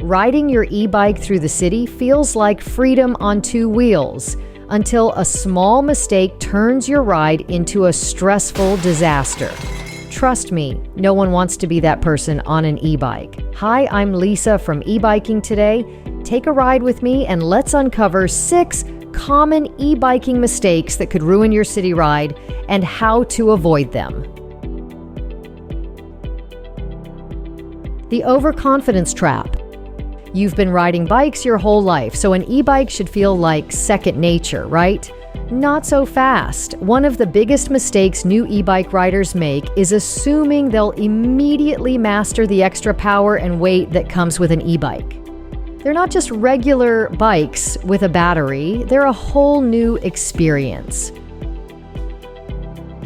Riding your e-bike through the city feels like freedom on two wheels, until a small mistake turns your ride into a stressful disaster. Trust me, no one wants to be that person on an e-bike. Hi, I'm Lisa from EBiking Today. Take a ride with me and let's uncover 6 common e-biking mistakes that could ruin your city ride and how to avoid them. The Overconfidence Trap. You've been riding bikes your whole life, so an e-bike should feel like second nature, right? Not so fast. One of the biggest mistakes new e-bike riders make is assuming they'll immediately master the extra power and weight that comes with an e-bike. They're not just regular bikes with a battery, they're a whole new experience.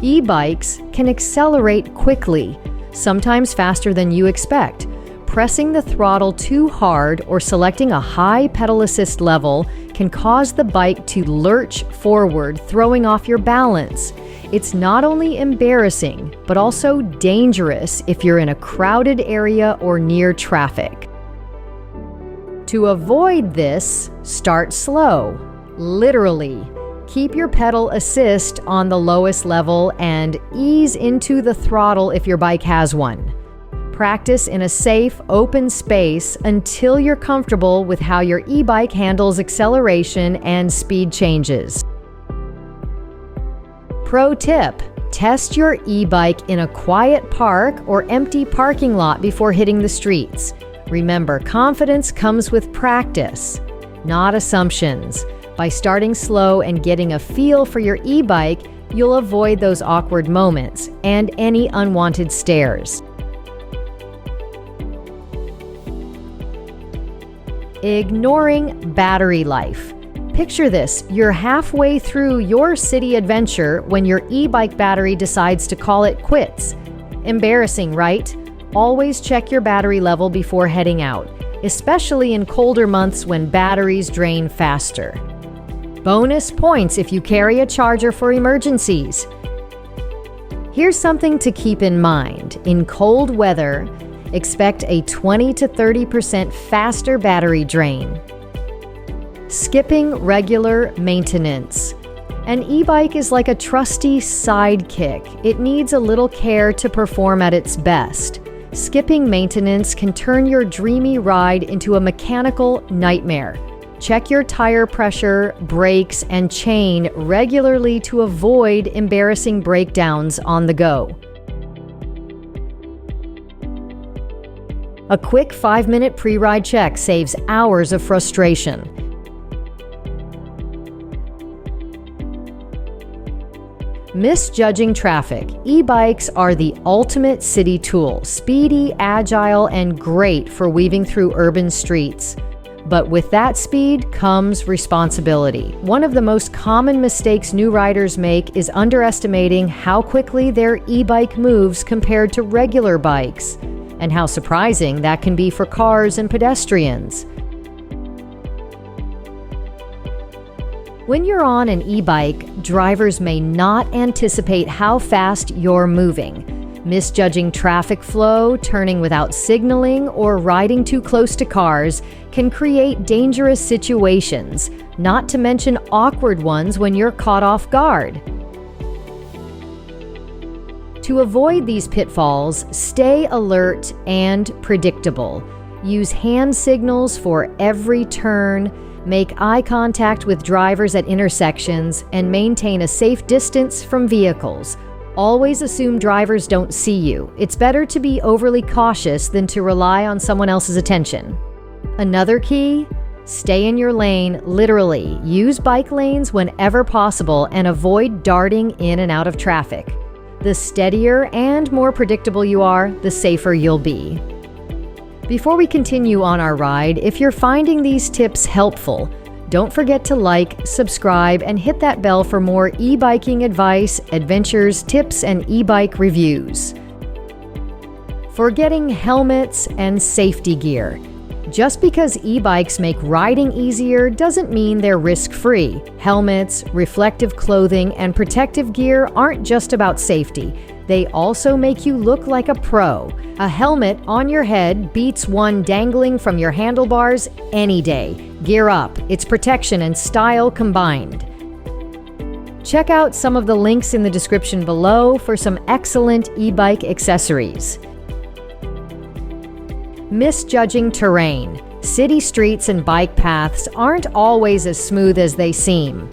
E-bikes can accelerate quickly, sometimes faster than you expect. Pressing the throttle too hard or selecting a high pedal assist level can cause the bike to lurch forward, throwing off your balance. It's not only embarrassing, but also dangerous if you're in a crowded area or near traffic. To avoid this, start slow. Literally, keep your pedal assist on the lowest level and ease into the throttle if your bike has one. Practice in a safe, open space until you're comfortable with how your e-bike handles acceleration and speed changes. Pro tip: test your e-bike in a quiet park or empty parking lot before hitting the streets. Remember, confidence comes with practice, not assumptions. By starting slow and getting a feel for your e-bike, you'll avoid those awkward moments and any unwanted stares. Ignoring battery life. Picture this: you're halfway through your city adventure when your e-bike battery decides to call it quits. Embarrassing, right? Always check your battery level before heading out, especially in colder months when batteries drain faster. Bonus points if you carry a charger for emergencies. Here's something to keep in mind. In cold weather, expect a 20 to 30% faster battery drain. Skipping regular maintenance. An e-bike is like a trusty sidekick. It needs a little care to perform at its best. Skipping maintenance can turn your dreamy ride into a mechanical nightmare. Check your tire pressure, brakes, and chain regularly to avoid embarrassing breakdowns on the go. A quick 5-minute pre-ride check saves hours of frustration. Misjudging traffic. E-bikes are the ultimate city tool, speedy, agile, and great for weaving through urban streets. But with that speed comes responsibility. One of the most common mistakes new riders make is underestimating how quickly their e-bike moves compared to regular bikes, and how surprising that can be for cars and pedestrians. When you're on an e-bike, drivers may not anticipate how fast you're moving. Misjudging traffic flow, turning without signaling, or riding too close to cars can create dangerous situations, not to mention awkward ones when you're caught off guard. To avoid these pitfalls, stay alert and predictable. Use hand signals for every turn, make eye contact with drivers at intersections, and maintain a safe distance from vehicles. Always assume drivers don't see you. It's better to be overly cautious than to rely on someone else's attention. Another key: stay in your lane, literally. Use bike lanes whenever possible and avoid darting in and out of traffic. The steadier and more predictable you are, the safer you'll be. Before we continue on our ride, if you're finding these tips helpful, don't forget to like, subscribe, and hit that bell for more e-biking advice, adventures, tips, and e-bike reviews. Forgetting helmets and safety gear. Just because e-bikes make riding easier doesn't mean they're risk-free. Helmets, reflective clothing, and protective gear aren't just about safety. They also make you look like a pro. A helmet on your head beats one dangling from your handlebars any day. Gear up. It's protection and style combined. Check out some of the links in the description below for some excellent e-bike accessories. Misjudging terrain. City streets and bike paths aren't always as smooth as they seem.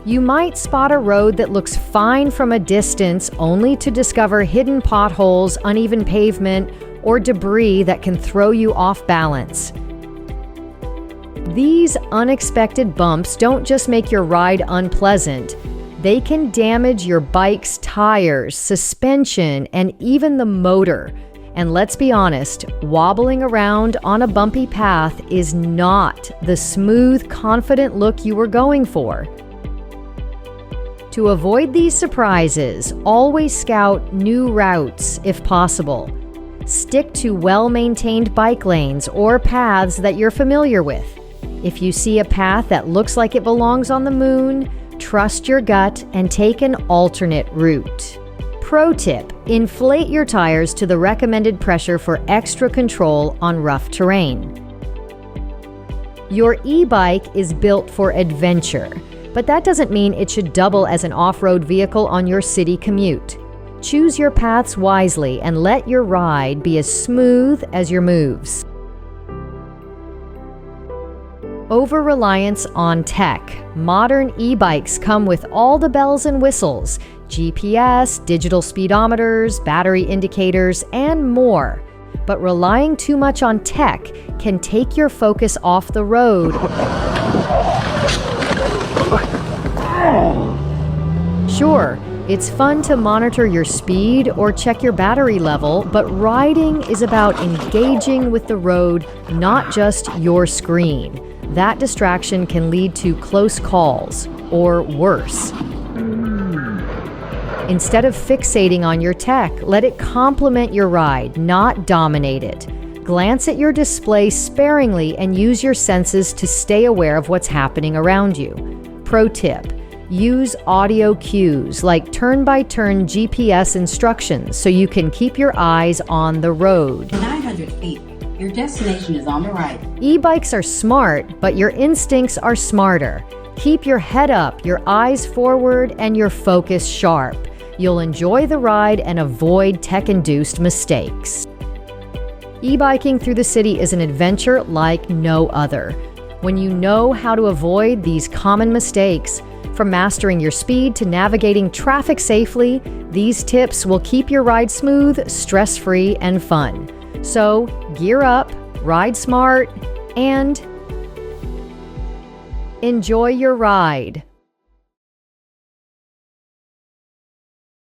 You might spot a road that looks fine from a distance only to discover hidden potholes, uneven pavement, or debris that can throw you off balance. These unexpected bumps don't just make your ride unpleasant. They can damage your bike's tires, suspension, and even the motor. And let's be honest, wobbling around on a bumpy path is not the smooth, confident look you were going for. To avoid these surprises, always scout new routes if possible. Stick to well-maintained bike lanes or paths that you're familiar with. If you see a path that looks like it belongs on the moon, trust your gut and take an alternate route. Pro tip: inflate your tires to the recommended pressure for extra control on rough terrain. Your e-bike is built for adventure, but that doesn't mean it should double as an off-road vehicle on your city commute. Choose your paths wisely and let your ride be as smooth as your moves. Over-reliance on tech. Modern e-bikes come with all the bells and whistles: GPS, digital speedometers, battery indicators, and more. But relying too much on tech can take your focus off the road. Sure, it's fun to monitor your speed or check your battery level, but riding is about engaging with the road, not just your screen. That distraction can lead to close calls, or worse. Instead of fixating on your tech, let it complement your ride, not dominate it. Glance at your display sparingly and use your senses to stay aware of what's happening around you. Pro tip: use audio cues like turn-by-turn GPS instructions so you can keep your eyes on the road. 900 feet. Your destination is on the right. E-bikes are smart, but your instincts are smarter. Keep your head up, your eyes forward, and your focus sharp. You'll enjoy the ride and avoid tech-induced mistakes. E-biking through the city is an adventure like no other. When you know how to avoid these common mistakes, from mastering your speed to navigating traffic safely, these tips will keep your ride smooth, stress-free, and fun. So, gear up, ride smart, and enjoy your ride.